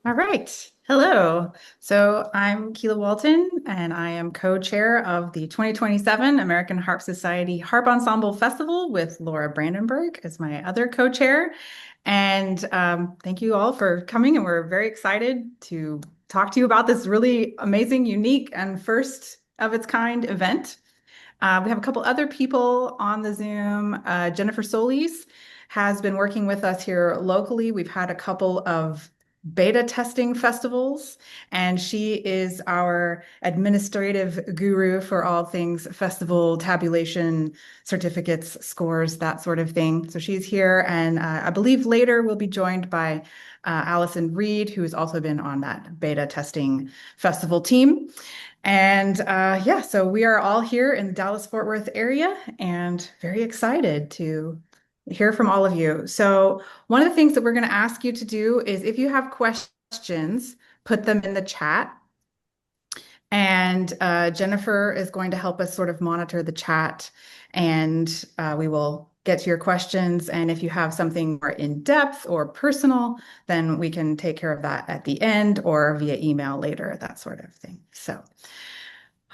All right. Hello. So I'm Keela Walton, and I am co-chair of the 2027 American Harp Society Harp Ensemble Festival with Laura Brandenburg as my other co-chair. And thank you all for coming, and we're very excited to talk to you about this really amazing, unique, and first of its kind event. We have a couple other people on the Zoom. Jennifer Solis has been working with us here locally. We've had a couple of beta testing festivals, and she is our administrative guru for all things festival tabulation, certificates, scores, that sort of thing. So she's here, and I believe later we'll be joined by Allison Reed, who has also been on that beta testing festival team. And yeah, so we are all here in the Dallas-Fort Worth area and very excited to hear from all of you. So one of the things that we're going to ask you to do is if you have questions, put them in the chat. And Jennifer is going to help us sort of monitor the chat, and we will get to your questions. And if you have something more in depth or personal, then we can take care of that at the end or via email later, that sort of thing. So.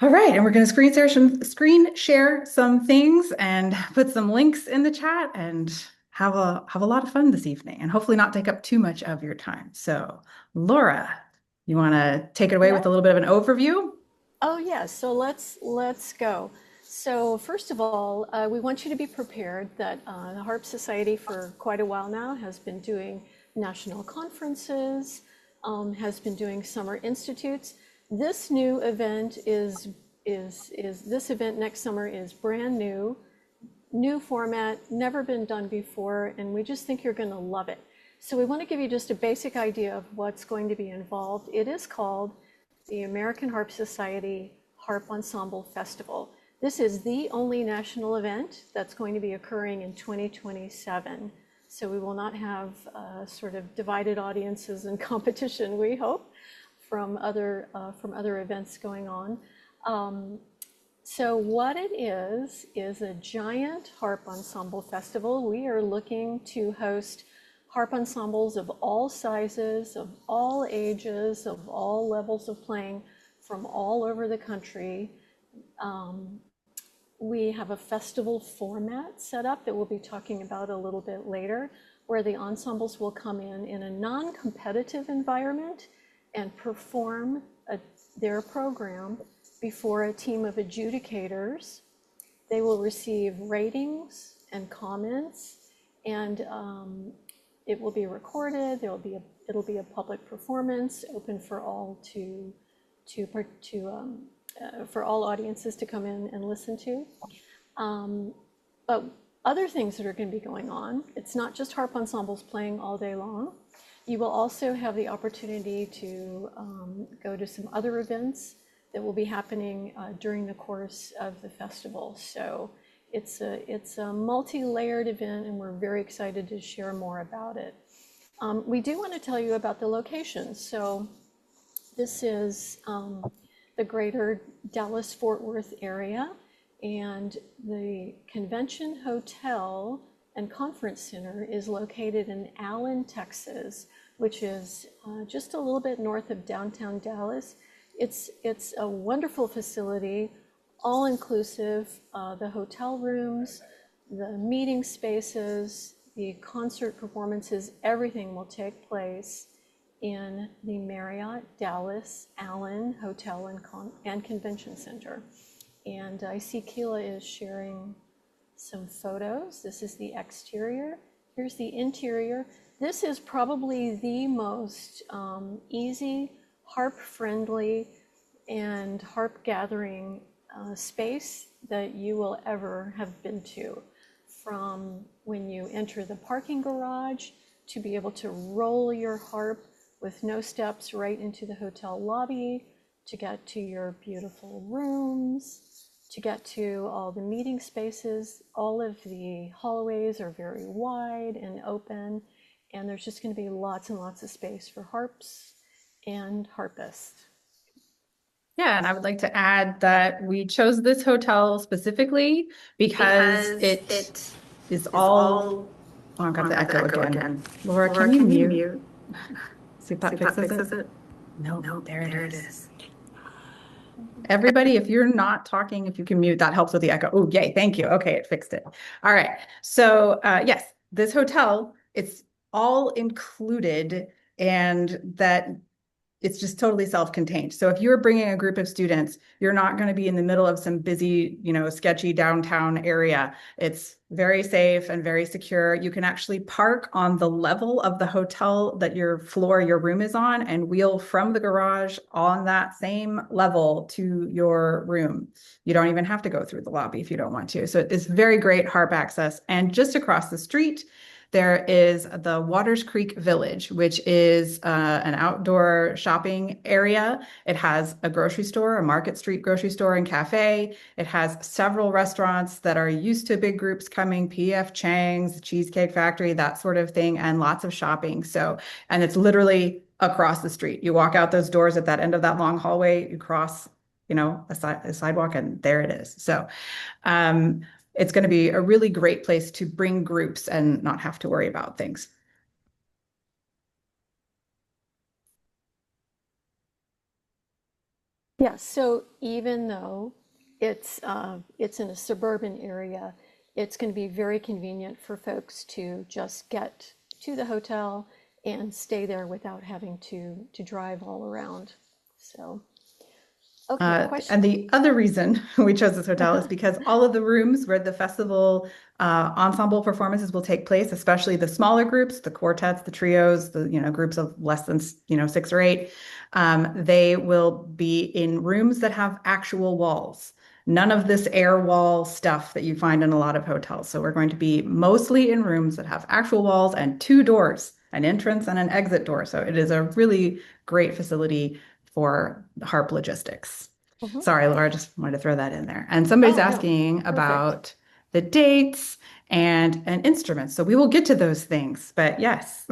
All right, and we're going to screen share some things and put some links in the chat and have a lot of fun this evening and hopefully not take up too much of your time. So, Laura, you want to take it away Yeah. with a little bit of an overview? Oh, yeah. So let's go. So first of all, we want you to be prepared that the Harp Society for quite a while now has been doing national conferences, has been doing summer institutes. This new event is this event next summer is brand new format, never been done before, and we just think you're going to love it. So we want to give you just a basic idea of what's going to be involved. It is called the American Harp Society Harp Ensemble Festival. This is the only national event that's going to be occurring in 2027. So we will not have sort of divided audiences and competition, we hope, from other events going on. So what it is a giant harp ensemble festival. We are looking to host harp ensembles of all sizes, of all ages, of all levels of playing from all over the country. We have a festival format set up that we'll be talking about a little bit later, where the ensembles will come in a non-competitive environment and perform their program before a team of adjudicators. They will receive ratings and comments, and it will be recorded. It'll be a public performance, open for all for all audiences to come in and listen to. But other things that are going to be going on, it's not just harp ensembles playing all day long. You will also have the opportunity to go to some other events that will be happening during the course of the festival. So it's a multi-layered event, and we're very excited to share more about it. We do want to tell you about the locations. So this is the greater Dallas-Fort Worth area, and the Convention Hotel and Conference Center is located in Allen, Texas, which is just a little bit north of downtown Dallas. It's a wonderful facility, all inclusive. The hotel rooms, the meeting spaces, the concert performances, everything will take place in the Marriott Dallas Allen Hotel and Convention Center. And I see Keela is sharing some photos. This is the exterior. Here's the interior. This is probably the most easy, harp-friendly, and harp gathering space that you will ever have been to. From when you enter the parking garage to be able to roll your harp with no steps right into the hotel lobby, to get to your beautiful rooms, to get to all the meeting spaces. All of the hallways are very wide and open, and there's just going to be lots and lots of space for harps and harpists. Yeah, and I would like to add that we chose this hotel specifically because Because it it is is all, all, oh, I've oh, got I've the got the echo echo again. again. Laura, can Laura, you can you mute? mute? See if that fixes it. No, there it is. Everybody, if you're not talking, if you can mute, that helps with the echo. Oh, yay, thank you. Okay, it fixed it. All right. So, yes, this hotel, it's all included, and that it's just totally self-contained. So if you're bringing a group of students, you're not going to be in the middle of some busy, sketchy downtown area. It's very safe and very secure. You can actually park on the level of the hotel that your room is on, and wheel from the garage on that same level to your room. You don't even have to go through the lobby if you don't want to. So it's very great Harp access. And just across the street, there is the Waters Creek Village, which is an outdoor shopping area. It has a grocery store, a Market Street grocery store and cafe. It has several restaurants that are used to big groups coming, P.F. Chang's, Cheesecake Factory, that sort of thing, and lots of shopping. So, and it's literally across the street. You walk out those doors at that end of that long hallway, you cross, a sidewalk, and there it is. So, um, it's going to be a really great place to bring groups and not have to worry about things. Yeah, so even though it's in a suburban area, it's going to be very convenient for folks to just get to the hotel and stay there without having to drive all around. So, okay, And question. the other reason we chose this hotel is because all of the rooms where the festival ensemble performances will take place, especially the smaller groups, the quartets, the trios, the groups of less than 6 or 8, they will be in rooms that have actual walls. None of this air wall stuff that you find in a lot of hotels. So we're going to be mostly in rooms that have actual walls and 2 doors, an entrance and an exit door. So it is a really great facility for harp logistics. Mhm. Sorry, Laura, just wanted to throw that in there. And somebody's Oh, no, asking perfect. about the dates and instruments. So we will get to those things. But yes,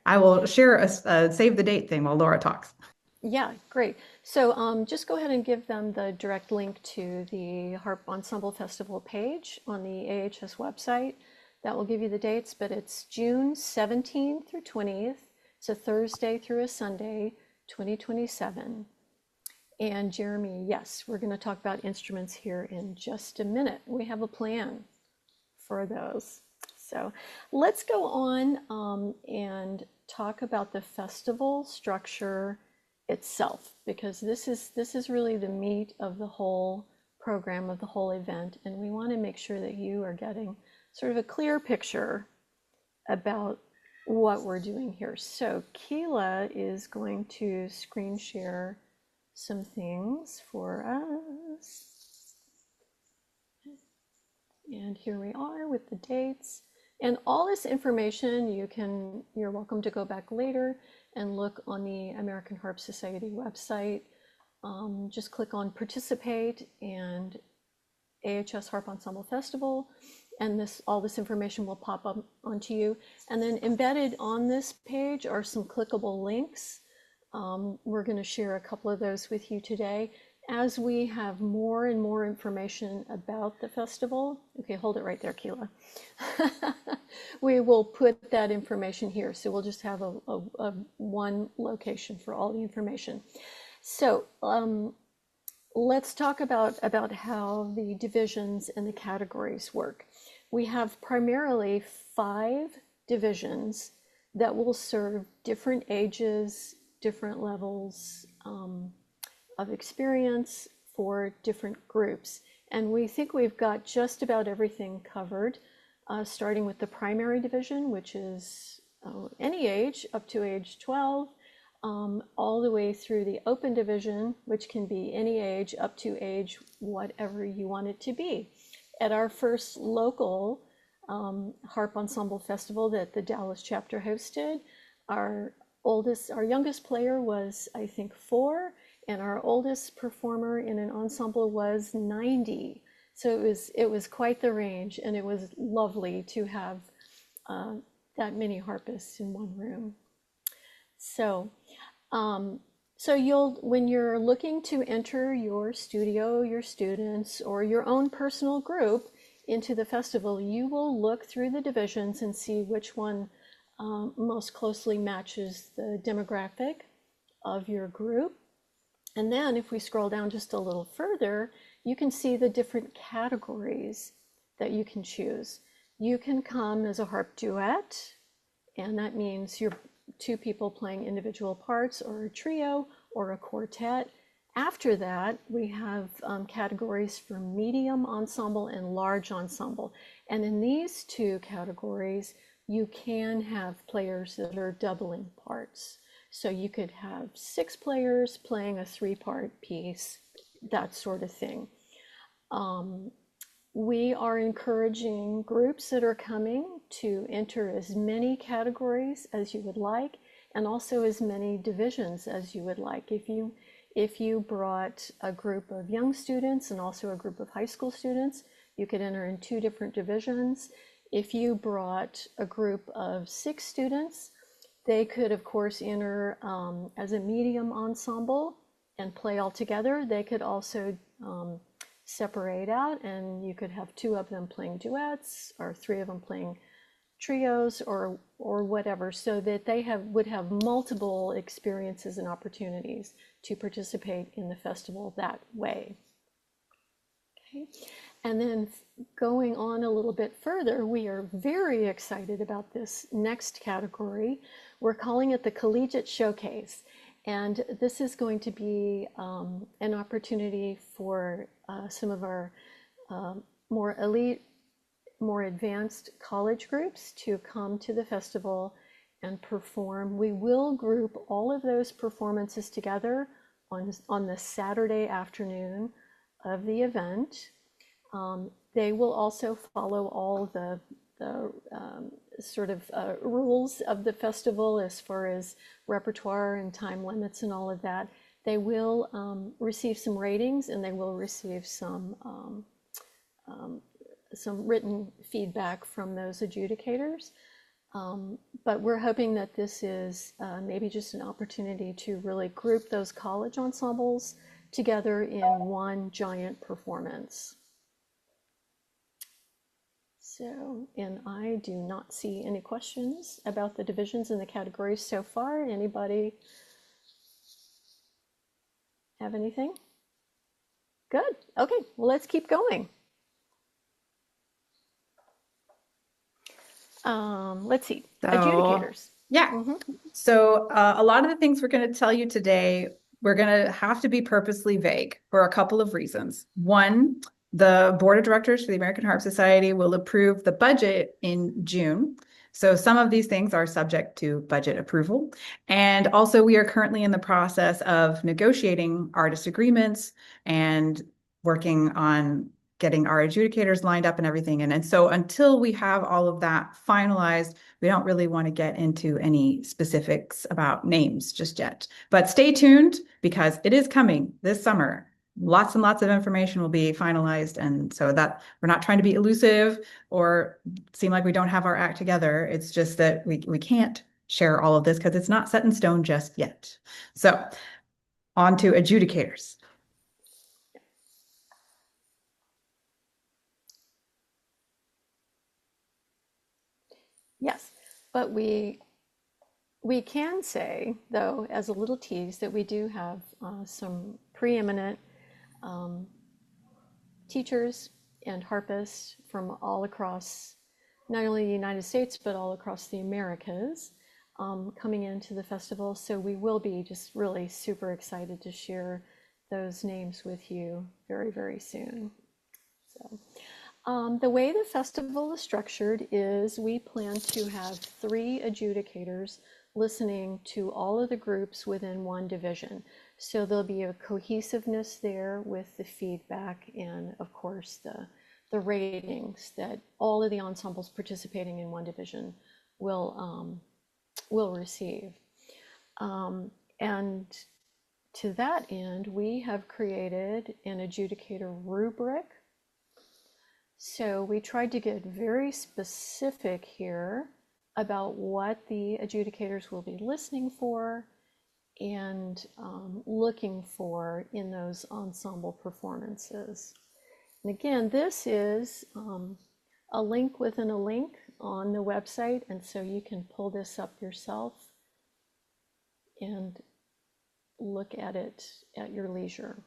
I will share a save the date thing while Laura talks. Yeah, great. So just go ahead and give them the direct link to the Harp Ensemble Festival page on the AHS website. That will give you the dates, but it's June 17th through 20th. It's a Thursday through a Sunday, 2027. And Jeremy, yes, we're going to talk about instruments here in just a minute. We have a plan for those. So let's go on and talk about the festival structure itself, because this is really the meat of the whole program, of the whole event, and we want to make sure that you are getting sort of a clear picture about what we're doing here. So Keela is going to screen share some things for us. And here we are with the dates. And all this information you're welcome to go back later and look on the American Harp Society website. Just click on participate and AHS Harp Ensemble Festival, and all this information will pop up onto you. And then embedded on this page are some clickable links. We're going to share a couple of those with you today. As we have more and more information about the festival, okay, hold it right there, Keela. We will put that information here. So we'll just have a one location for all the information. So let's talk about how the divisions and the categories work. We have primarily 5 divisions that will serve different ages, different levels of experience for different groups. And we think we've got just about everything covered, starting with the primary division, which is any age up to age 12, all the way through the open division, which can be any age up to age whatever you want it to be. At our first local Harp Ensemble Festival that the Dallas chapter hosted, our youngest player was, I think, 4, and our oldest performer in an ensemble was 90. So it was quite the range, and it was lovely to have that many harpists in one room. So, when you're looking to enter your studio, your students, or your own personal group into the festival, you will look through the divisions and see which one most closely matches the demographic of your group. And then if we scroll down just a little further, you can see the different categories that you can choose. You can come as a harp duet, and that means you're two people playing individual parts, or a trio, or a quartet. After that, we have categories for medium ensemble and large ensemble. And in these two categories, you can have players that are doubling parts. So you could have 6 players playing a 3-part piece, that sort of thing. We are encouraging groups that are coming to enter as many categories as you would like, and also as many divisions as you would like. If you brought a group of young students and also a group of high school students, you could enter in 2 different divisions. If you brought a group of 6 students, they could, of course, enter as a medium ensemble and play all together. They could also separate out, and you could have 2 of them playing duets, or 3 of them playing trios, or whatever, so that they would have multiple experiences and opportunities to participate in the festival that way. Okay. And then going on a little bit further, we are very excited about this next category. We're calling it the Collegiate Showcase. And this is going to be an opportunity for some of our more elite, more advanced college groups to come to the festival and perform. We will group all of those performances together on the Saturday afternoon of the event. They will also follow all the sort of rules of the festival as far as repertoire and time limits and all of that. They will receive some ratings, and they will receive some written feedback from those adjudicators. But we're hoping that this is maybe just an opportunity to really group those college ensembles together in one giant performance. So, and I do not see any questions about the divisions and the categories so far. Anybody have anything? Good. Okay, well, let's keep going. Let's see, So, adjudicators. yeah. So, a lot of the things we're going to tell you today, we're going to have to be purposely vague for a couple of reasons. One, the board of directors for the American Harp Society will approve the budget in June. So, some of these things are subject to budget approval. And also, we are currently in the process of negotiating artist agreements and working on getting our adjudicators lined up and everything. And so, until we have all of that finalized, we don't really want to get into any specifics about names just yet. But stay tuned, because it is coming this summer. Lots and lots of information will be finalized. And so that we're not trying to be elusive or seem like we don't have our act together. It's just that we can't share all of this because it's not set in stone just yet. So on to adjudicators. Yes, but we can say, though, as a little tease, that we do have some preeminent teachers and harpists from all across, not only the United States, but all across the Americas, coming into the festival. So we will be just really super excited to share those names with you very, very soon. So. The way the festival is structured is we plan to have 3 adjudicators listening to all of the groups within one division. So there'll be a cohesiveness there with the feedback and, of course, the ratings that all of the ensembles participating in one division will receive. And to that end, we have created an adjudicator rubric. So we tried to get very specific here about what the adjudicators will be listening for and looking for in those ensemble performances. And again, this is a link within a link on the website, and so you can pull this up yourself and look at it at your leisure.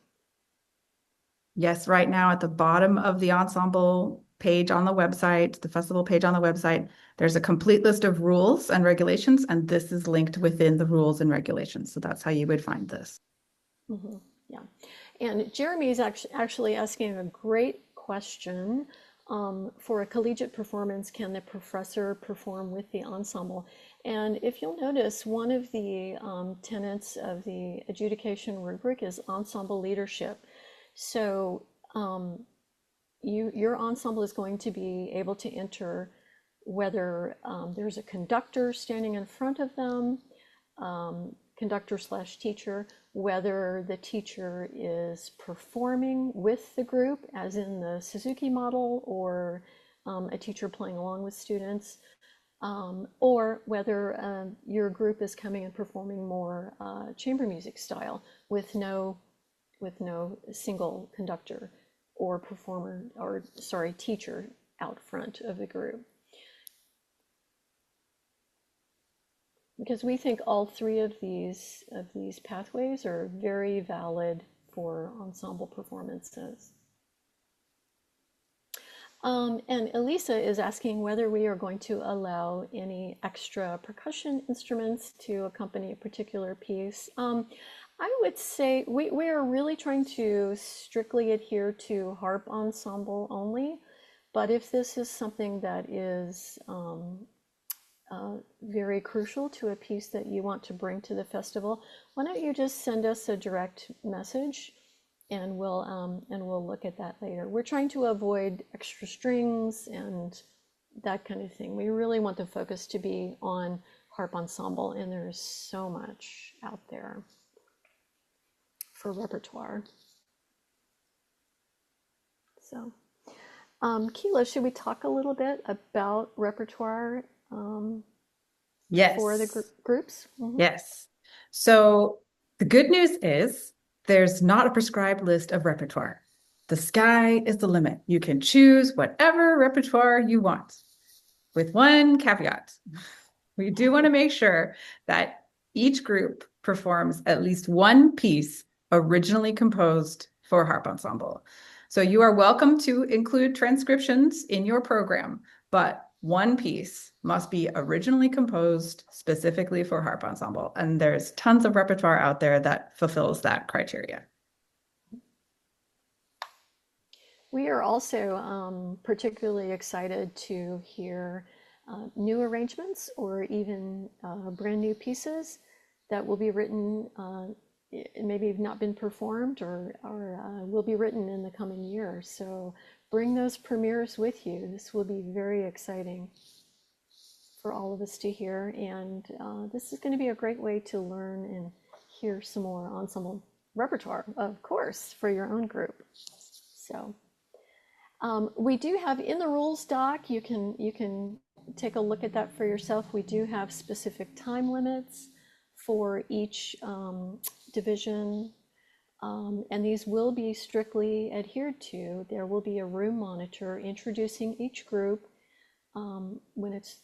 Yes, right now at the bottom of the ensemble page on the website, the festival page on the website, there's a complete list of rules and regulations, and this is linked within the rules and regulations. So that's how you would find this. Mm-hmm. Yeah. And Jeremy is actually asking a great question. For a collegiate performance, can the professor perform with the ensemble? And if you'll notice, one of the tenets of the adjudication rubric is ensemble leadership. So your ensemble is going to be able to enter whether there's a conductor standing in front of them, conductor slash teacher, whether the teacher is performing with the group, as in the Suzuki model, or a teacher playing along with students, or whether your group is coming and performing more chamber music style with no single conductor or performer, or sorry, teacher out front of the group. Because we think all three of these pathways are very valid for ensemble performances. And Elisa is asking whether we are going to allow any extra percussion instruments to accompany a particular piece. I would say we are really trying to strictly adhere to harp ensemble only, but if this is something that is very crucial to a piece that you want to bring to the festival, why don't you just send us a direct message, and we'll look at that later. We're trying to avoid extra strings and that kind of thing. We really want the focus to be on harp ensemble, and there's so much out there for repertoire. So, Keela, should we talk a little bit about repertoire for the Yes. groups? Mm-hmm. Yes. So the good news is there's not a prescribed list of repertoire. The sky is the limit. You can choose whatever repertoire you want, with one caveat. We do want to make sure that each group performs at least one piece originally composed for harp ensemble. So you are welcome to include transcriptions in your program, but one piece must be originally composed specifically for harp ensemble. And there's tons of repertoire out there that fulfills that criteria. We are also particularly excited to hear new arrangements or even brand new pieces that will be written, maybe have not been performed, or will be written in the coming year. So bring those premieres with you. This will be very exciting for all of us to hear. And this is going to be a great way to learn and hear some more ensemble repertoire, of course, for your own group. So we do have in the rules doc, you can take a look at that for yourself. We do have specific time limits for each division, and these will be strictly adhered to. There will be a room monitor introducing each group when it's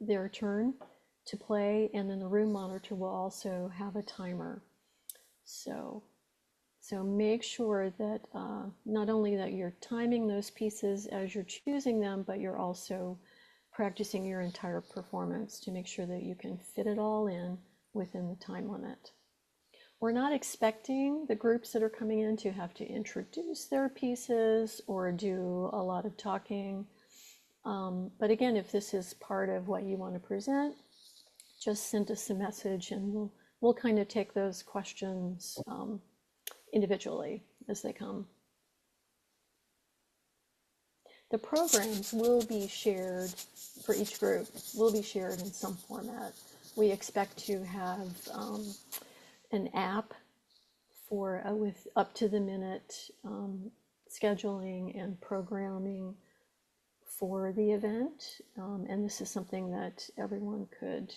their turn to play, and then the room monitor will also have a timer. So make sure that not only that you're timing those pieces as you're choosing them, but you're also practicing your entire performance to make sure that you can fit it all in within the time limit. We're not expecting the groups that are coming in to have to introduce their pieces or do a lot of talking. But again, if this is part of what you want to present, just send us a message, and we'll kind of take those questions individually as they come. The programs will be shared for each group, will be shared in some format. We expect to have an app for with up to the minute scheduling and programming for the event, and this is something that everyone could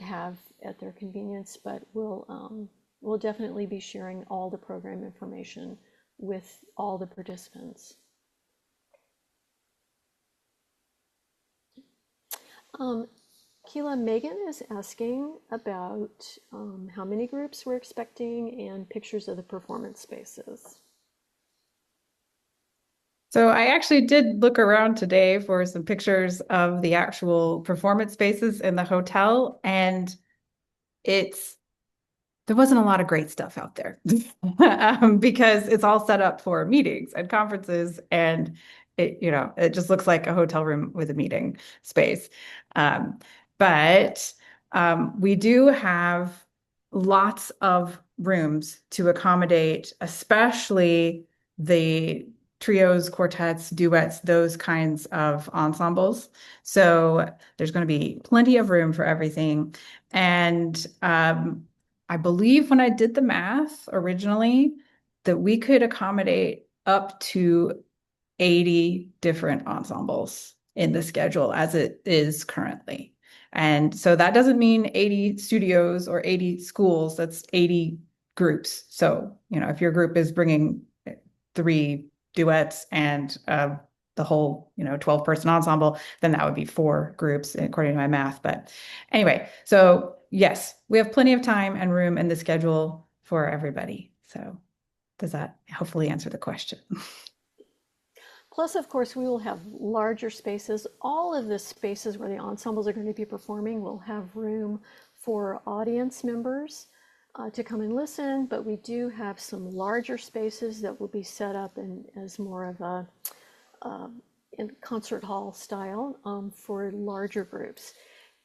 have at their convenience, but we'll definitely be sharing all the program information with all the participants. Um, Keela, Megan is asking about how many groups we're expecting and pictures of the performance spaces. So I actually did look around today for some pictures of the actual performance spaces in the hotel, and it's there wasn't a lot of great stuff out there because it's all set up for meetings and conferences, and it just looks like a hotel room with a meeting space. Um, but we do have lots of rooms to accommodate, especially the trios, quartets, duets, those kinds of ensembles. So there's going to be plenty of room for everything. And I believe when I did the math originally, that we could accommodate up to 80 different ensembles in the schedule as it is currently. And so that doesn't mean 80 studios or 80 schools, that's 80 groups. So, if your group is bringing three duets and the whole, 12-person ensemble, then that would be four groups according to my math. But anyway, so yes, we have plenty of time and room in the schedule for everybody. So does that hopefully answer the question? Plus, of course, we will have larger spaces. All of the spaces where the ensembles are going to be performing will have room for audience members to come and listen, but we do have some larger spaces that will be set up as more of a in concert hall style for larger groups.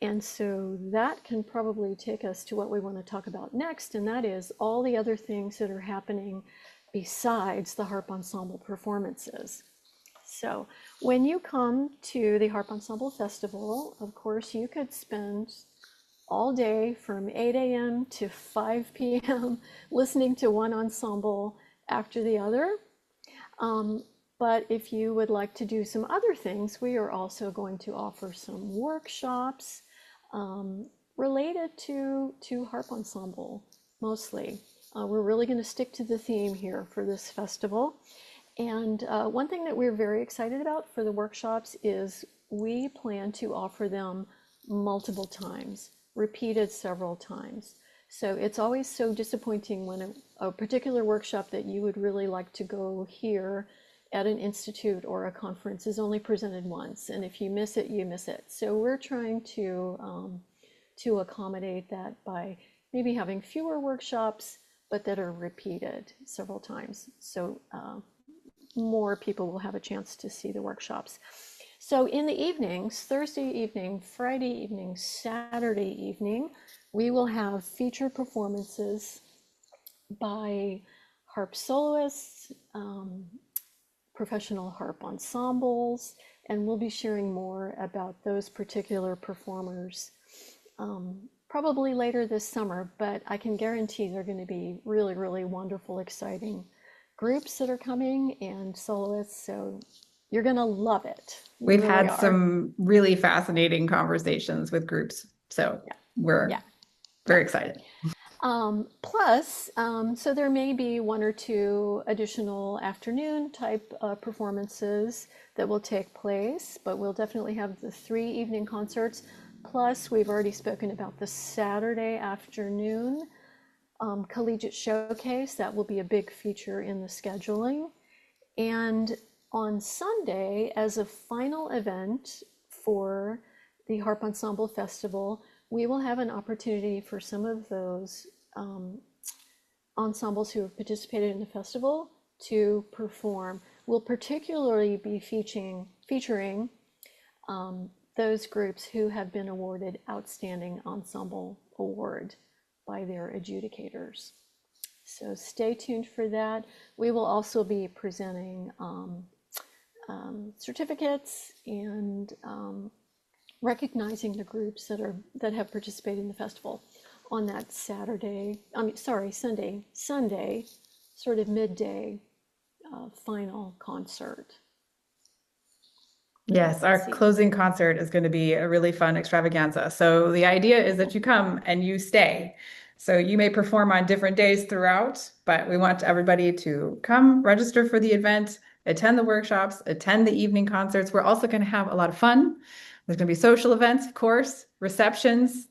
And so that can probably take us to what we want to talk about next, and that is all the other things that are happening besides the harp ensemble performances. So when you come to the Harp Ensemble Festival, of course, you could spend all day from 8 a.m. to 5 p.m. listening to one ensemble after the other. Um, but if you would like to do some other things, we are also going to offer some workshops related to harp ensemble mostly. We're really going to stick to the theme here for this festival. And one thing that we're very excited about for the workshops is we plan to offer them multiple times, repeated several times. So it's always so disappointing when a particular workshop that you would really like to go hear at an institute or a conference is only presented once. And if you miss it, you miss it. So we're trying to accommodate that by maybe having fewer workshops, but that are repeated several times. So more people will have a chance to see the workshops. So in the evenings, Thursday evening, Friday evening, Saturday evening, we will have featured performances by harp soloists, professional harp ensembles, and we'll be sharing more about those particular performers probably later this summer, but I can guarantee they're going to be really, really wonderful, exciting groups that are coming and soloists. So you're going to love it. You We've really had are. some really fascinating conversations with groups, so Yeah. we're Yeah. Yeah. very excited. Plus, so there may be one or two additional afternoon type performances that will take place, but we'll definitely have the 3 evening concerts. Plus, we've already spoken about the Saturday afternoon collegiate showcase. That will be a big feature in the scheduling. And on Sunday, as a final event for the Harp Ensemble Festival, we will have an opportunity for some of those ensembles who have participated in the festival to perform. We'll particularly be featuring those groups who have been awarded Outstanding Ensemble Award by their adjudicators. So stay tuned for that. We will also be presenting certificates and recognizing the groups that have participated in the festival on that Sunday, sort of midday final concert. Yes, Let's our see. closing concert is going to be a really fun extravaganza. So the idea is that you come and you stay. So you may perform on different days throughout, but we want everybody to come, register for the event, attend the workshops, attend the evening concerts. We're also going to have a lot of fun There's going to be social events, of course, receptions,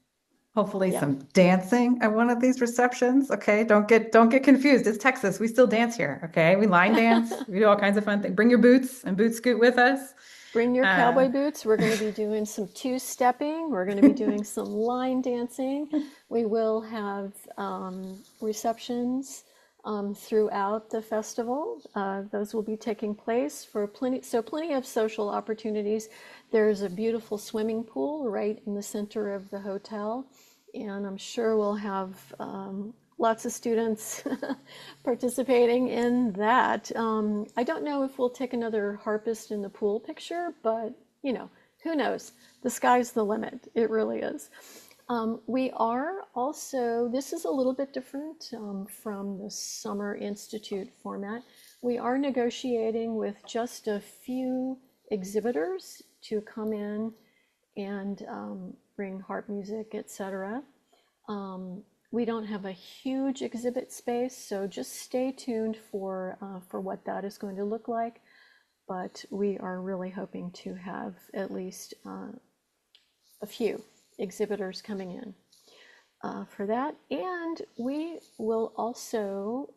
hopefully Yeah. some dancing at one of these receptions. Okay, don't get confused. It's Texas. We still dance here. Okay, we line dance. We do all kinds of fun things. Bring your boots and boot scoot with us. Bring your Uh, cowboy boots. We're going to be doing some two-stepping. We're going to be doing some line dancing. We will have receptions throughout the festival. Those will be taking place for plenty of social opportunities. There's a beautiful swimming pool right in the center of the hotel, and I'm sure we'll have lots of students participating in that. I don't know if we'll take another harpist in the pool picture, but who knows? The sky's the limit. It really is. We are also, this is a little bit different from the Summer Institute format. We are negotiating with just a few exhibitors to come in and bring harp music, etc. We don't have a huge exhibit space, so just stay tuned for what that is going to look like. But we are really hoping to have at least a few exhibitors coming in for that. And we will also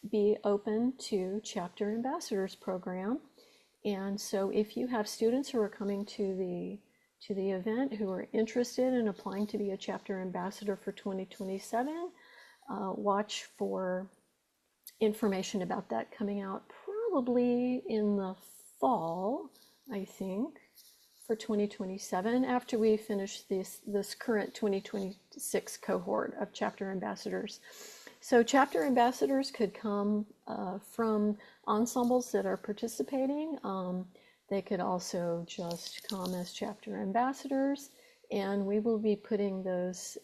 be open to chapter ambassadors program. And so if you have students who are coming to the event who are interested in applying to be a chapter ambassador for 2027, watch for information about that coming out probably in the fall, I think, for 2027 after we finish this current 2026 cohort of chapter ambassadors. So chapter ambassadors could come from ensembles that are participating. They could also just come as chapter ambassadors, and we will be putting those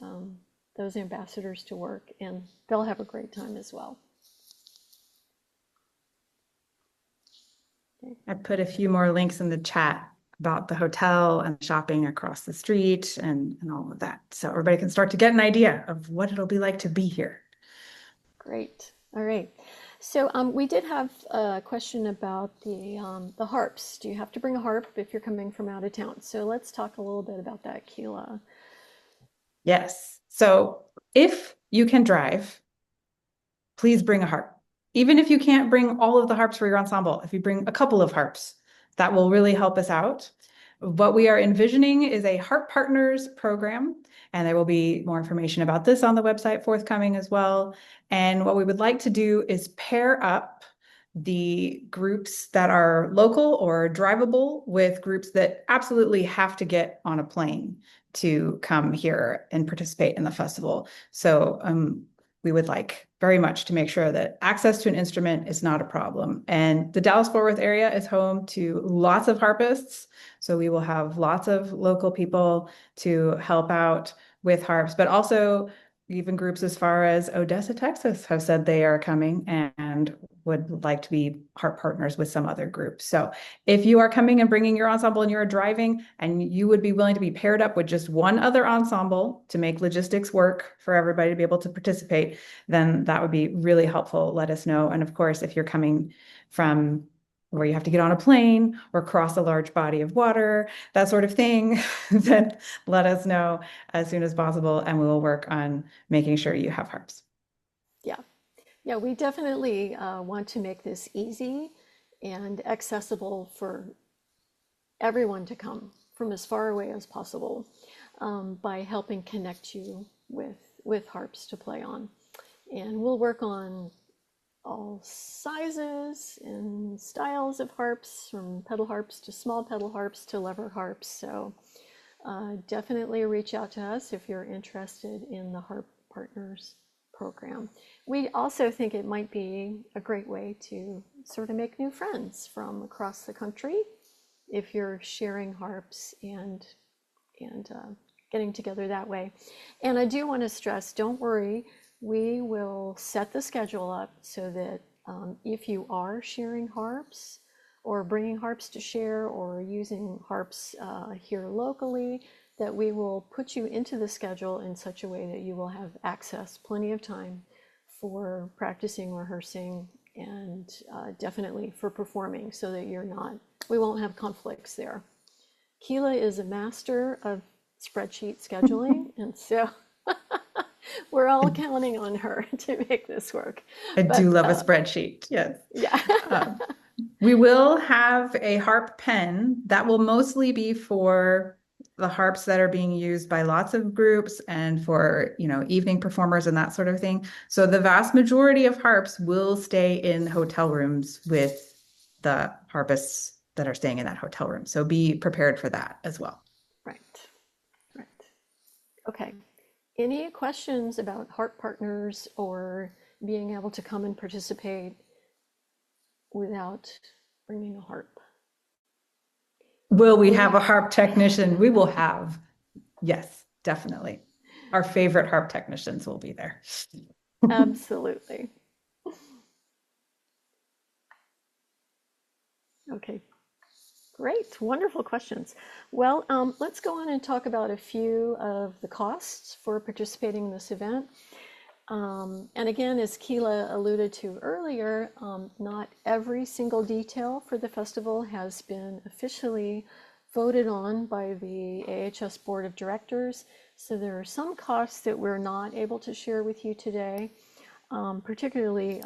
ambassadors to work, and they'll have a great time as well. Okay. I put a few more links in the chat about the hotel and shopping across the street and all of that. So everybody can start to get an idea of what it'll be like to be here. Great. All right. So we did have a question about the harps. Do you have to bring a harp if you're coming from out of town? So let's talk a little bit about that, Keela. Yes. So if you can drive, please bring a harp. Even if you can't bring all of the harps for your ensemble, if you bring a couple of harps, that will really help us out. What we are envisioning is a Harp Partners program, and there will be more information about this on the website forthcoming as well. And what we would like to do is pair up the groups that are local or drivable with groups that absolutely have to get on a plane to come here and participate in the festival. So we would like very much to make sure that access to an instrument is not a problem. And the Dallas-Fort Worth area is home to lots of harpists. So we will have lots of local people to help out with harps, but also even groups as far as Odessa, Texas have said they are coming and would like to be harp partners with some other groups. So if you are coming and bringing your ensemble and you're driving and you would be willing to be paired up with just one other ensemble to make logistics work for everybody to be able to participate, then that would be really helpful. Let us know. And of course, if you're coming from where you have to get on a plane or cross a large body of water, that sort of thing, then let us know as soon as possible, and we will work on making sure you have harps. Yeah. Yeah, we definitely want to make this easy and accessible for everyone to come from as far away as possible by helping connect you with harps to play on. And we'll work on all sizes and styles of harps, from pedal harps to small pedal harps to lever harps. So definitely reach out to us if you're interested in the Harp Partners program. We also think it might be a great way to sort of make new friends from across the country if you're sharing harps and getting together that way. And I do want to stress, don't worry, we will set the schedule up so that if you are sharing harps or bringing harps to share or using harps here locally, that we will put you into the schedule in such a way that you will have access, plenty of time for practicing, rehearsing, and definitely for performing, so that we won't have conflicts there. Keela is a master of spreadsheet scheduling, and so we're all counting on her to make this work. I do But love a spreadsheet. Yes. yeah. Um, we will have a harp pen that will mostly be for the harps that are being used by lots of groups and for, evening performers and that sort of thing. So the vast majority of harps will stay in hotel rooms with the harpists that are staying in that hotel room. So be prepared for that as well. Right, right. Okay. Any questions about Harp Partners or being able to come and participate without bringing a harp? Will we have We a harp technician? We will have. Yes, definitely. Our favorite harp technicians will be there. absolutely. Okay, great, wonderful questions. Well, let's go on and talk about a few of the costs for participating in this event. And again, as Keela alluded to earlier, not every single detail for the festival has been officially voted on by the AHS Board of Directors. So there are some costs that we're not able to share with you today, particularly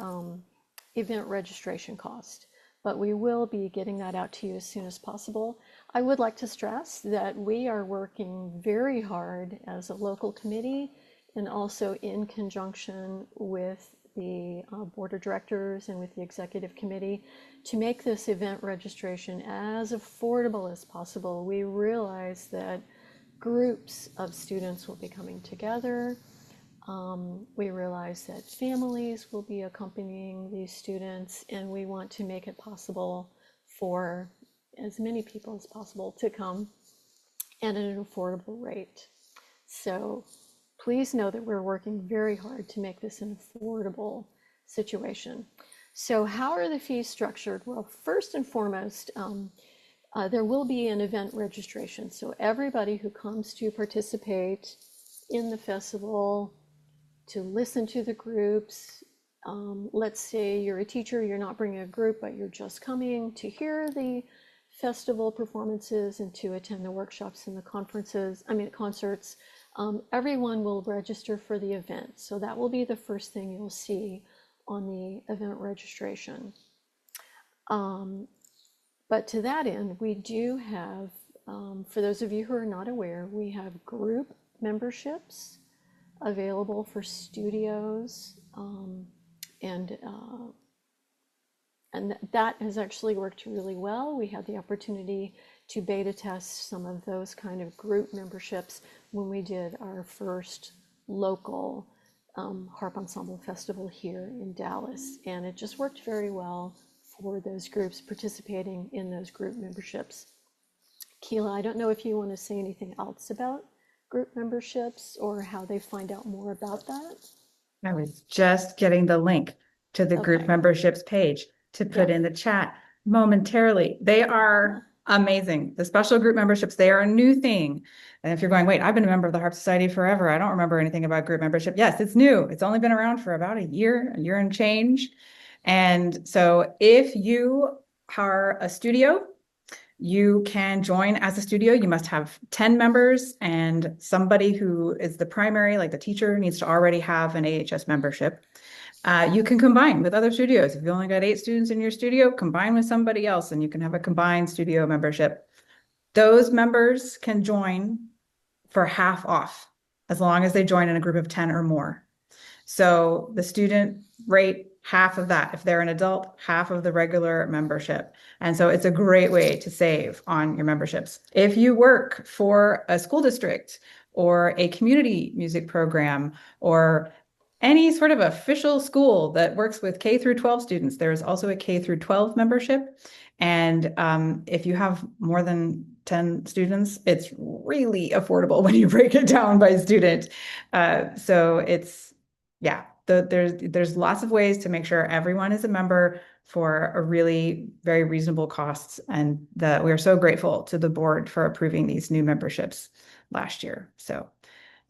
event registration cost. But we will be getting that out to you as soon as possible. I would like to stress that we are working very hard as a local committee and also in conjunction with the board of directors and with the executive committee to make this event registration as affordable as possible. We realize that groups of students will be coming together. We realize that families will be accompanying these students, and we want to make it possible for as many people as possible to come and at an affordable rate. So please know that we're working very hard to make this an affordable situation. So how are the fees structured? Well, first and foremost, there will be an event registration. So everybody who comes to participate in the festival, to listen to the groups, let's say you're a teacher, you're not bringing a group, but you're just coming to hear the festival performances and to attend the workshops and the concerts. Everyone will register for the event. So that will be the first thing you'll see on the event registration. But to that end, we do have, for those of you who are not aware, we have group memberships available for studios, and that has actually worked really well. We had the opportunity to beta test some of those kind of group memberships when we did our first local harp ensemble festival here in Dallas, and it just worked very well for those groups participating in those group memberships. Keela, I don't know if you want to say anything else about group memberships or how they find out more about that. I was just getting the link to the group Okay. memberships page to Yeah. put in the chat momentarily. They Yeah. are amazing. The special group memberships, they are a new thing. And if you're going, wait, I've been a member of the Harp Society forever. I don't remember anything about group membership. Yes, it's new. It's only been around for about a year and change. And so if you are a studio, you can join as a studio. You must have 10 members, and somebody who is the primary, like the teacher, needs to already have an AHS membership. You can combine with other studios. If you only got 8 students in your studio, combine with somebody else and you can have a combined studio membership. Those members can join for half off as long as they join in a group of 10 or more. So the student rate, half of that. If they're an adult, half of the regular membership. And so it's a great way to save on your memberships. If you work for a school district or a community music program or any sort of official school that works with K through 12 students, there is also a K through 12 membership. And if you have more than 10 students, it's really affordable when you break it down by student. So it's, yeah, there's lots of ways to make sure everyone is a member for a really very reasonable costs. And we are so grateful to the board for approving these new memberships last year. So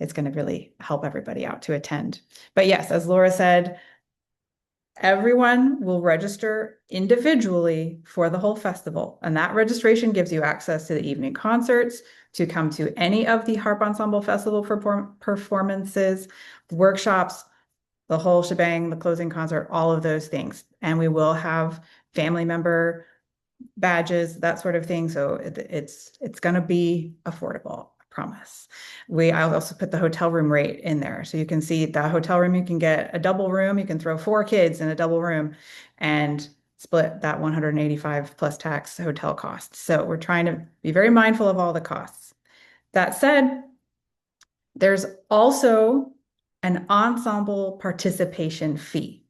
it's going to really help everybody out to attend. But yes, as Laura said, Everyone will register individually for the whole festival, and that registration gives you access to the evening concerts, to come to any of the Harp Ensemble Festival performances, workshops, the whole shebang, the closing concert, all of those things. And we will have family member badges, that sort of thing. So it's going to be affordable, I promise. I'll also put the hotel room rate in there. So you can see the hotel room, you can get a double room, you can throw 4 kids in a double room and split that 185 plus tax hotel cost. So we're trying to be very mindful of all the costs. That said, there's also an ensemble participation fee.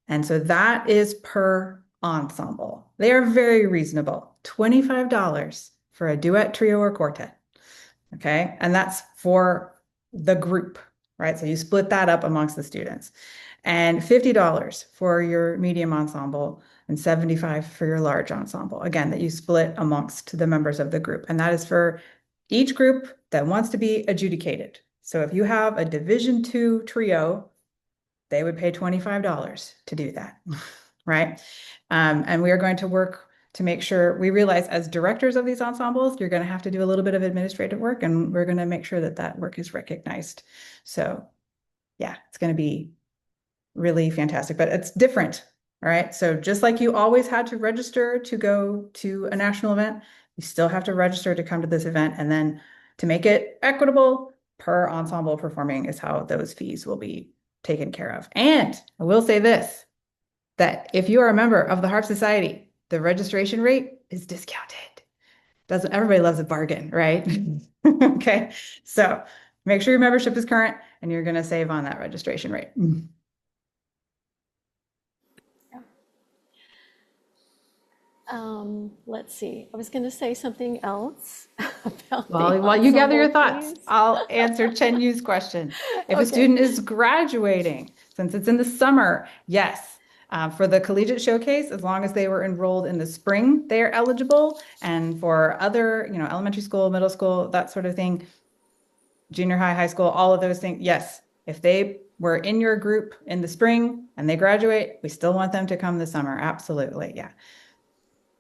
And so that is per ensemble. They are very reasonable. $25 for a duet, trio, or quartet. Okay. And that's for the group, right? So you split that up amongst the students. And $50 for your medium ensemble and $75 for your large ensemble. Again, that you split amongst the members of the group. And that is for each group that wants to be adjudicated. So if you have a Division II trio, they would pay $25 to do that, right? And we are going to work to make sure we realize as directors of these ensembles, you're going to have to do a little bit of administrative work, and we're going to make sure that that work is recognized. So yeah, it's going to be really fantastic, but it's different. All right. So just like you always had to register to go to a national event, you still have to register to come to this event. And then to make it equitable, per ensemble performing is how those fees will be taken care of. And I will say this, that if you are a member of the Harp Society, the registration rate is discounted. Doesn't everybody loves a bargain, right? Okay. So make sure your membership is current and you're going to save on that registration rate. Let's see. I was going to say something else about the While you gather ensemble your thoughts, fees. I'll answer Chen Yu's question. If a Okay. student is graduating, since it's in the summer, yes. For the collegiate showcase, as long as they were enrolled in the spring, they are eligible. And for other, elementary school, middle school, that sort of thing, junior high, high school, all of those things, yes. If they were in your group in the spring and they graduate, we still want them to come this summer. Absolutely. Yeah.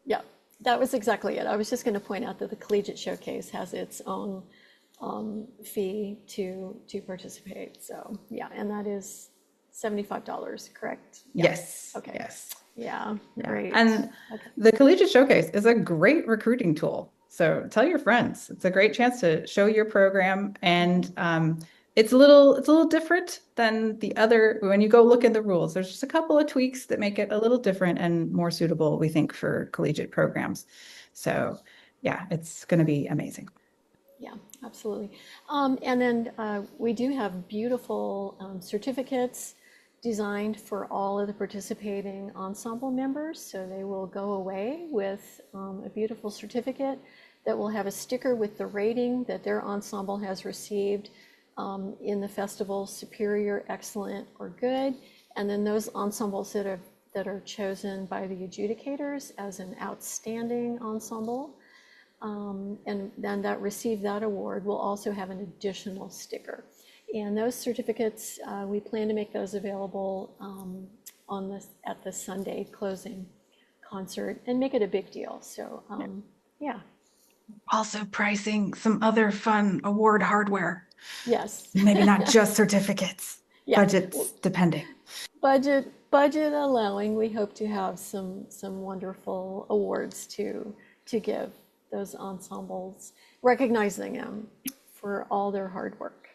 Yeah, that was exactly it. I was just going to point out that the Collegiate Showcase has its own fee to participate. So yeah, and that is $75, correct? Yeah. Yes. Okay. Yes. Yeah, Yeah. great. And Okay. the Collegiate Showcase is a great recruiting tool. So tell your friends. It's a great chance to show your program. And it's a little different than the other. When you go look at the rules, there's just a couple of tweaks that make it a little different and more suitable, we think, for collegiate programs. So yeah, it's going to be amazing. Yeah, absolutely. And then we do have beautiful certificates designed for all of the participating ensemble members. So they will go away with a beautiful certificate that will have a sticker with the rating that their ensemble has received in the festival: superior, excellent, or good. And then those ensembles that are chosen by the adjudicators as an outstanding ensemble and then that receive that award will also have an additional sticker. And those certificates, we plan to make those available at the Sunday closing concert and make it a big deal. So yeah, Also pricing some other fun award hardware, yes, maybe not just certificates, yeah. budgets depending. Budget allowing, we hope to have some wonderful awards to give those ensembles, recognizing them for all their hard work.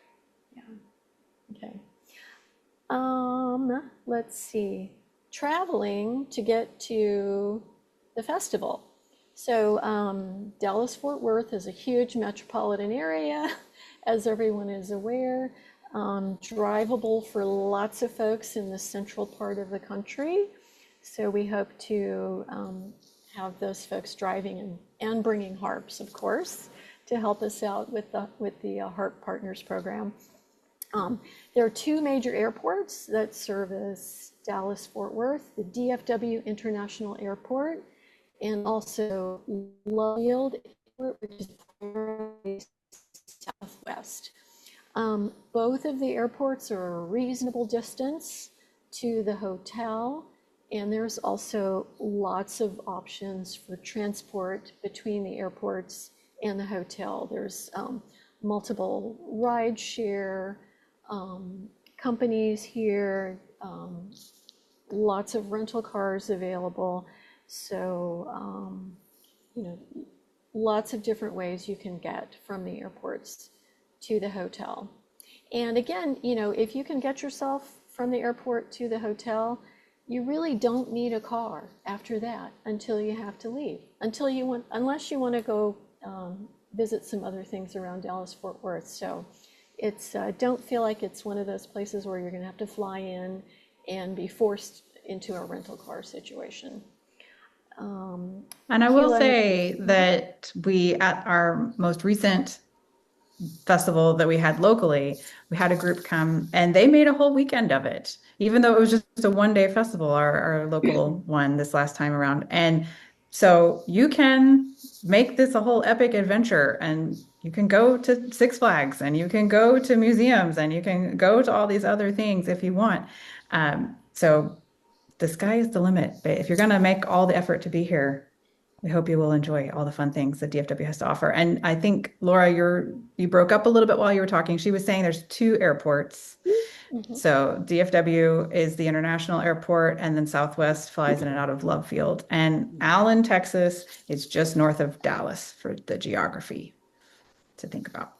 Yeah. Okay. Let's see. Traveling to get to the festival. So Dallas-Fort Worth is a huge metropolitan area, as everyone is aware. Drivable for lots of folks in the central part of the country. So we hope to have those folks driving and bringing harps, of course, to help us out with the Harp Partners program. There are two major airports that service Dallas-Fort Worth: the DFW International Airport and also Love Field Airport, which is primarily southwest. Both of the airports are a reasonable distance to the hotel. And there's also lots of options for transport between the airports and the hotel. There's multiple ride share companies here, lots of rental cars available. So, you know, lots of different ways you can get from the airports to the hotel. And again, if you can get yourself from the airport to the hotel, you really don't need a car after that until you have to leave. Unless you want to go visit some other things around Dallas Fort Worth. So it's don't feel like it's one of those places where you're going to have to fly in and be forced into a rental car situation. And I will Keelan, say that we, at our most recent festival that we had locally, we had a group come and they made a whole weekend of it, even though it was just a 1 day festival, our local one this last time around. And so you can make this a whole epic adventure and you can go to Six Flags and you can go to museums and you can go to all these other things if you want. So the sky is the limit. But if you're going to make all the effort to be here, we hope you will enjoy all the fun things that DFW has to offer. And I think, Laura, you broke up a little bit while you were talking. She was saying there's two airports. mhm. So DFW is the international airport, and then Southwest flies in and out of Love Field. And Allen, Texas is just north of Dallas for the geography to think about.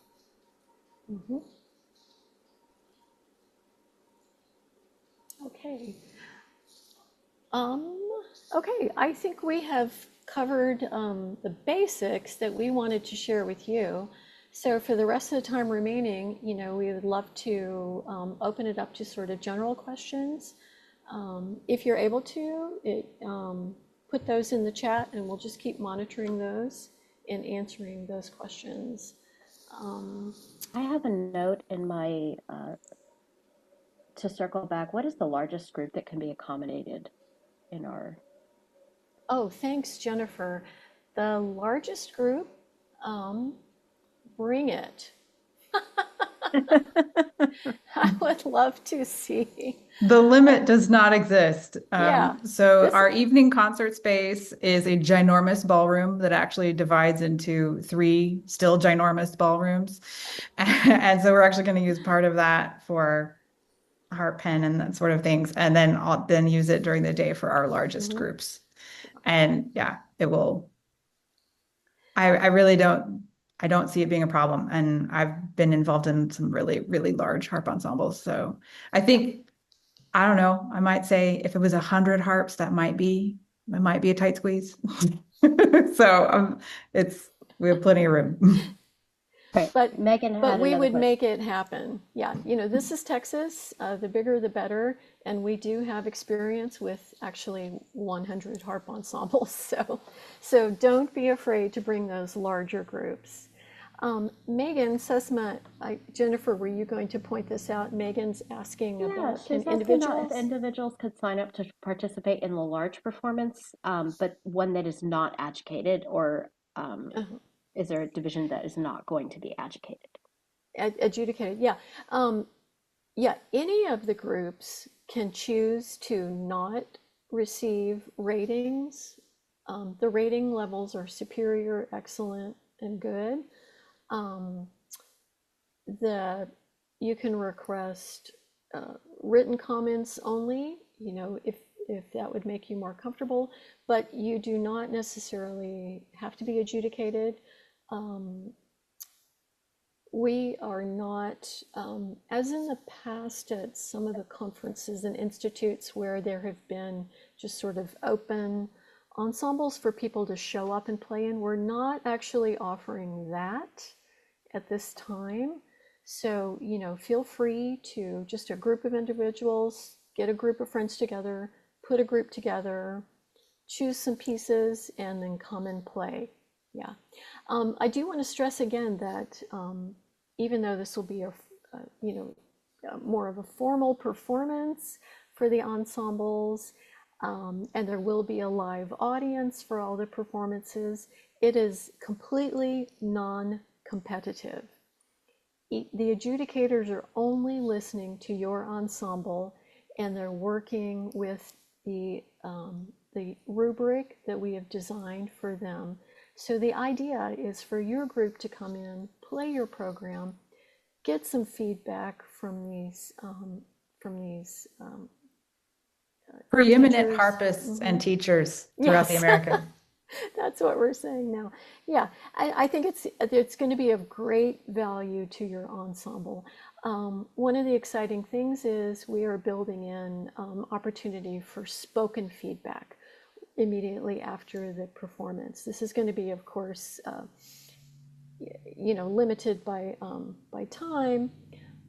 Okay. Um, okay, I think we have covered the basics that we wanted to share with you. So for the rest of the time remaining, we would love to open it up to sort of general questions. If you're able to, put those in the chat and we'll just keep monitoring those and answering those questions. I have a note in my to circle back. What is the largest group that can be accommodated in our? Oh, thanks, Jennifer. The largest group, um, bring it. I would love to see. The Uh, limit does not exist. yeah, So this, our evening concert space is a ginormous ballroom that actually divides into three still ginormous ballrooms. And so we're actually going to use part of that for Harp Pen and that sort of things, and then then use it during the day for our largest mhm. groups. And yeah, it will. I really I don't see it being a problem. And I've been involved in some really, really large harp ensembles. So I Yeah. think I don't know. I might say if it was 100 harps, it might be a tight squeeze. So it's we have plenty of room. Okay, But Megan but had we another would question. make it happen. Yeah, this is Texas. The bigger the better, and we do have experience with actually 100 harp ensembles. So don't be afraid to bring those larger groups. Megan, Sesma, Jennifer, were you going to point this out? Megan's asking Yeah, about, can she's asking about if individuals? individuals could sign up to participate in the large performance, but one that is not educated, or Uh, is there a division that is not going to be educated? Adjudicated, yeah. Um, Yeah, any of the groups can choose to not receive ratings. The rating levels are superior, excellent, and good. Um, the you can request written comments only, if that would make you more comfortable, but you do not necessarily have to be adjudicated. Um, we are not, as in the past at some of the conferences and institutes where there have been just sort of open ensembles for people to show up and play in, we're not actually offering that at this time. So, feel free to just a group of individuals, get a group of friends together, put a group together, choose some pieces, and then come and play. Yeah. I do want to stress again that even though this will be more of a formal performance for the ensembles, and there will be a live audience for all the performances, it is completely non-competitive. The adjudicators are only listening to your ensemble and they're working with the rubric that we have designed for them. So the idea is for your group to come in, play your program, get some feedback from these Preeminent teachers. harpists and teachers throughout the Yes, Americas. that's what we're saying now. Yeah, I think it's going to be of great value to your ensemble. One of the exciting things is we are building in opportunity for spoken feedback immediately after the performance. This is going to be, of course, limited by time,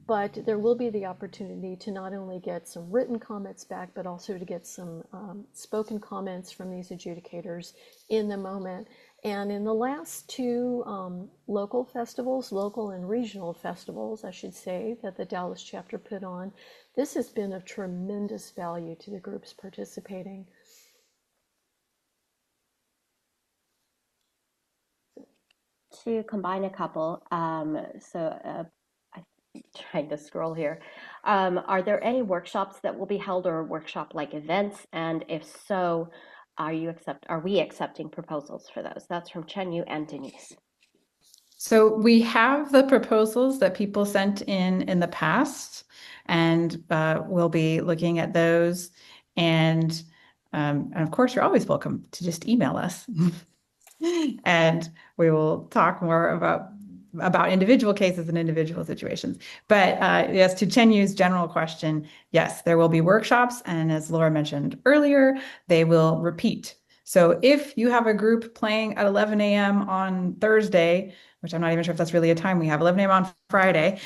but there will be the opportunity to not only get some written comments back, but also to get some spoken comments from these adjudicators in the moment. And in the last two local festivals, local and regional festivals, I should say, that the Dallas chapter put on, this has been of tremendous value to the groups participating. To combine a couple, I'm trying to scroll here. Are there any workshops that will be held or workshop-like events? And if so, are we accepting proposals for those? That's from Chenyu and Denise. So we have the proposals that people sent in the past, and we'll be looking at those. And of course, you're always welcome to just email us, and we will talk more about individual cases and individual situations. But yes, to Chenyu's general question, yes, there will be workshops, and as Laura mentioned earlier, they will repeat. So if you have a group playing at 11 a.m. on Thursday, which I'm not even sure if that's really a time we have, 11 a.m. on Friday,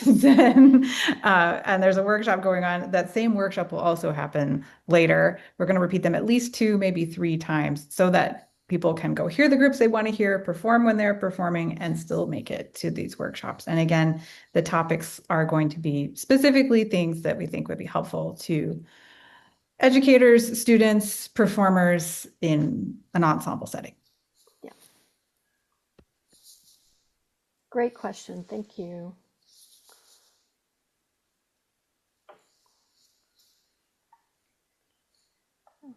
then and there's a workshop going on, that same workshop will also happen later. We're going to repeat them at least 2, maybe 3 times so that people can go hear the groups they want to hear, perform when they're performing, and still make it to these workshops. And again, the topics are going to be specifically things that we think would be helpful to educators, students, performers in an ensemble setting. Yeah, great question. Thank you.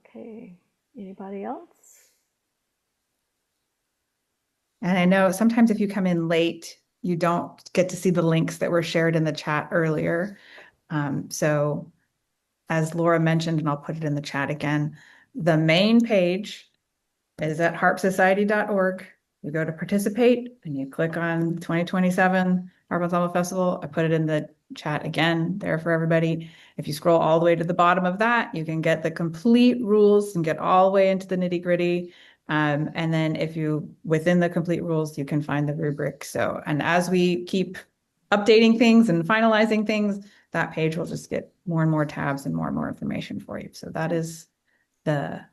Okay, anybody else? And I know sometimes if you come in late, you don't get to see the links that were shared in the chat earlier. So as Laura mentioned, and I'll put it in the chat again, the main page is at harpsociety.org. You go to participate and you click on 2027 Harp Ensemble Festival. I put it in the chat again there for everybody. If you scroll all the way to the bottom of that, you can get the complete rules and get all the way into the nitty gritty. And then if you, within the complete rules, you can find the rubric. So, and as we keep updating things and finalizing things, that page will just get more and more tabs and more information for you. So that is the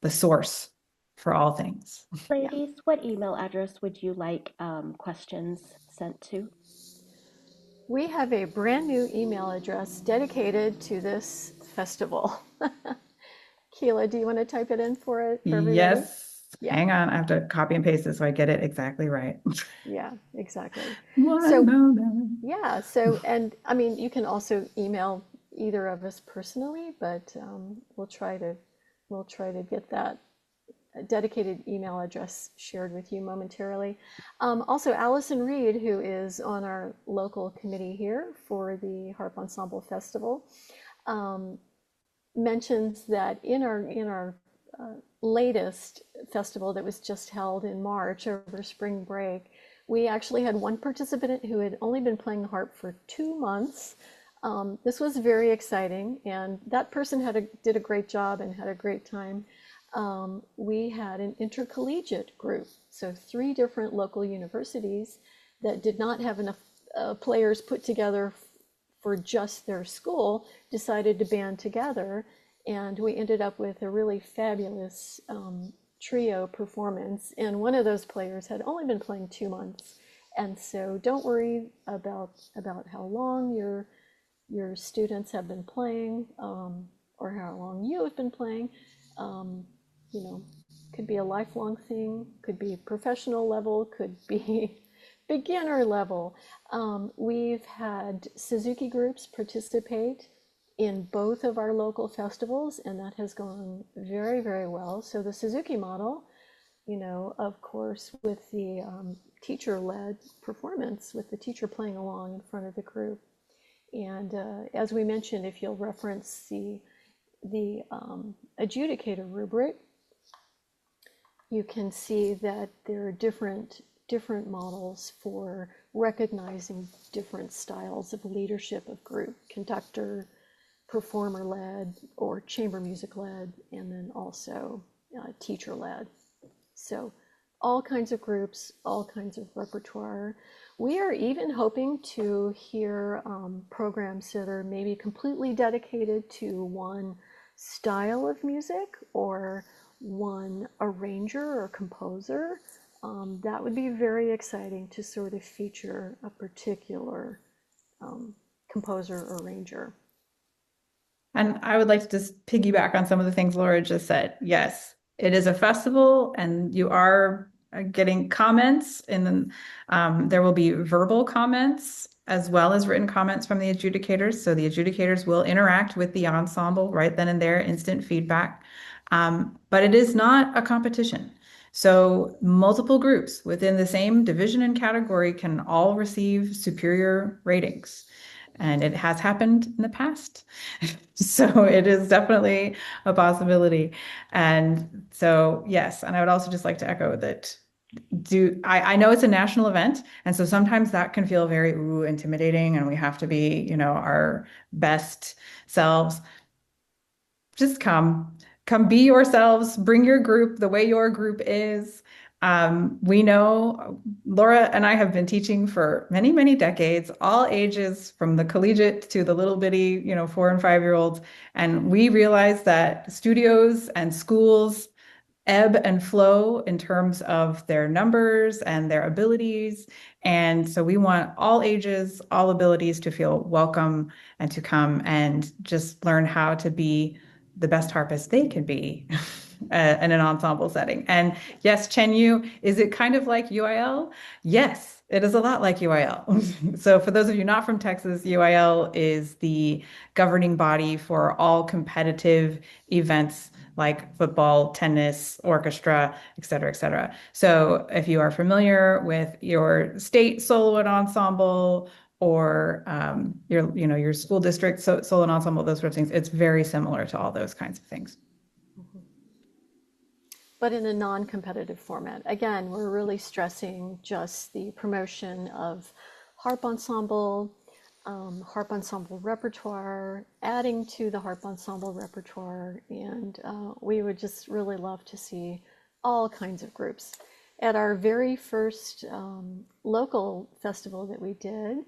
source for all things. Ladies, what email address would you like questions sent to? We have a brand new email address dedicated to this festival. Keela, do you want to type it in for everybody? Yes. Yeah, Hang on. I have to copy and paste this so I get it exactly right. yeah, exactly. One So, moment. yeah, so, and I mean, you can also email either of us personally, but we'll try to get that dedicated email address shared with you momentarily. Also, Allison Reed, who is on our local committee here for the Harp Ensemble Festival, mentions that in our latest festival that was just held in March over spring break, we actually had one participant who had only been playing the harp for 2 months. This was very exciting, and that person did a great job and had a great time. We had an intercollegiate group, so 3 different local universities that did not have enough players put together for just their school decided to band together, and we ended up with a really fabulous trio performance. And one of those players had only been playing 2 months, and so don't worry about how long your students have been playing, or how long you have been playing. Um, you know, could be a lifelong thing, could be professional level, could be beginner level. We've had Suzuki groups participate in both of our local festivals, and that has gone very, very well. So the Suzuki model, of course, with the teacher-led performance, with the teacher playing along in front of the group. And as we mentioned, if you'll reference the adjudicator rubric, you can see that there are different models for recognizing different styles of leadership of group: conductor, performer led, or chamber music led, and then also teacher led. So all kinds of groups, all kinds of repertoire. We are even hoping to hear programs that are maybe completely dedicated to one style of music or one arranger or composer. That would be very exciting to sort of feature a particular composer or arranger. And I would like to just piggyback on some of the things Laura just said. Yes, it is a festival, and you are getting comments, and then there will be verbal comments as well as written comments from the adjudicators. So the adjudicators will interact with the ensemble right then and there, instant feedback. But it is not a competition. So multiple groups within the same division and category can all receive superior ratings. And it has happened in the past. So it is definitely a possibility. And so, yes, and I would also just like to echo that I know it's a national event, and so sometimes that can feel very intimidating, and we have to be, our best selves. Just come be yourselves, bring your group the way your group is. We know Laura and I have been teaching for many, many decades, all ages, from the collegiate to the little bitty, 4 and 5 year olds. And we realize that studios and schools ebb and flow in terms of their numbers and their abilities. And so we want all ages, all abilities to feel welcome and to come and just learn how to be the best harpist they can be in an ensemble setting. And yes, Chen Yu, is it kind of like UIL? Yes, it is a lot like UIL. So for those of you not from Texas, UIL is the governing body for all competitive events like football, tennis, orchestra, et cetera, et cetera. So if you are familiar with your state solo and ensemble, or your school district solo and ensemble, those sort of things, it's very similar to all those kinds of things. But in a non-competitive format. Again, we're really stressing just the promotion of harp ensemble repertoire, adding to the harp ensemble repertoire, and we would just really love to see all kinds of groups. At our very first local festival that we did,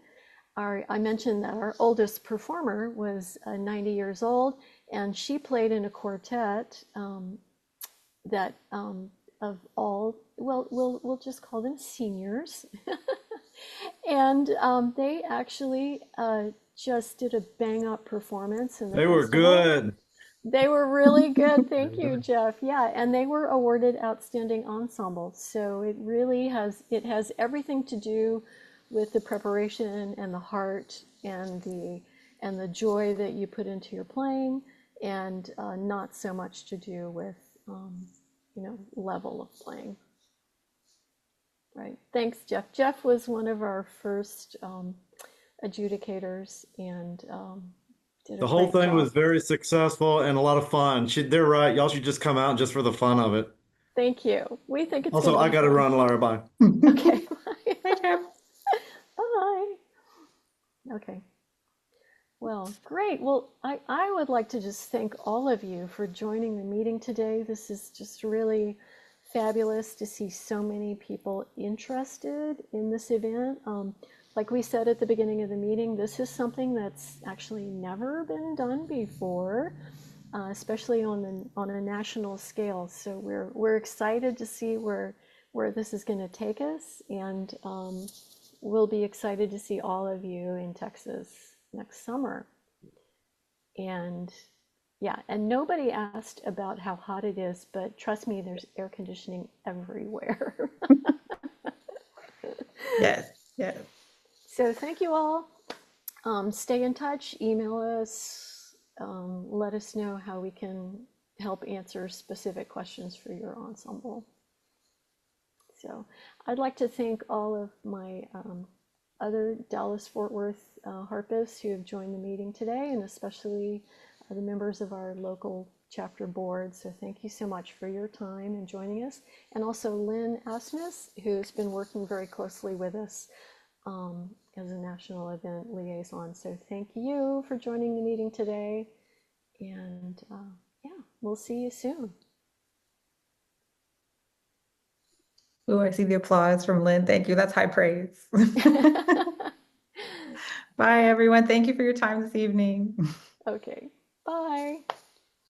I mentioned that our oldest performer was 90 years old, and she played in a quartet that of all, well, we'll just call them seniors. And they actually just did a bang up performance in the They were festival. good. They were really good. Thank you, Jeff. Yeah, and they were awarded outstanding ensemble. So it has everything to do with the preparation and the heart and the joy that you put into your playing, and not so much to do with level of playing. Right. Thanks, Jeff. Jeff was one of our first adjudicators, and did a The whole great thing job. was very successful and a lot of fun. They're right. Y'all should just come out just for the fun of it. Thank you. We think it's going Also, to I be got to fun. run, Laura. Bye. Okay. Hi, Jeff. Bye. Okay. Well, great. Well, I would like to just thank all of you for joining the meeting today. This is just really fabulous to see so many people interested in this event. Like we said at the beginning of the meeting, this is something that's actually never been done before, especially on a national scale. So we're excited to see where this is going to take us, and we'll be excited to see all of you in Texas next summer. And yeah, and nobody asked about how hot it is, but trust me, there's air conditioning everywhere. Yes, yes. So thank you all. Stay in touch, email us, let us know how we can help answer specific questions for your ensemble. So I'd like to thank all of my other Dallas-Fort Worth harpists who have joined the meeting today, and especially the members of our local chapter board. So thank you so much for your time and joining us. And also Lynn Asmus, who's been working very closely with us as a national event liaison. So thank you for joining the meeting today. And yeah, we'll see you soon. Oh, I see the applause from Lynn. Thank you. That's high praise. Bye, everyone. Thank you for your time this evening. Okay, bye.